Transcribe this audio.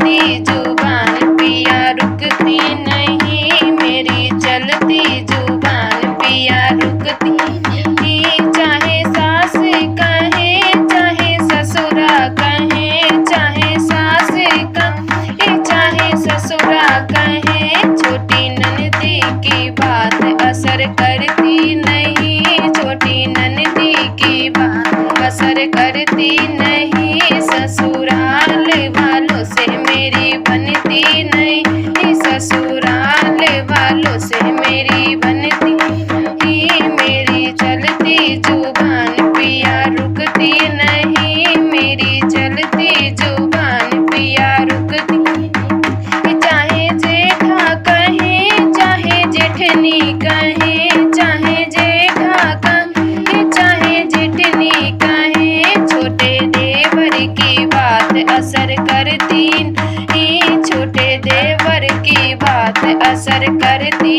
चलती जुबान पिया रुकती नहीं, मेरी चलती जुबान पिया रुकती नहीं। चाहे सास कहे चाहे ससुरा कहे, चाहे सास कहे चाहे ससुरा कहे, छोटी ननदी की बात असर करती नहीं, छोटी ननदी की बात असर करती नहीं। ससुराल वालों से मेरी बनती नहीं, ससुराल वालों से मेरी बनती नहीं। मेरी चलती जुबान पिया रुकती नहीं, मेरी चलती जुबान पिया रुकती नहीं। चाहे जेठा कहे चाहे जेठनी कहे, चाहे जेठा कहे चाहे जेठनी कहे, छोटे देवर की बात असर करती नहीं, छोटे देवर की बात असर करती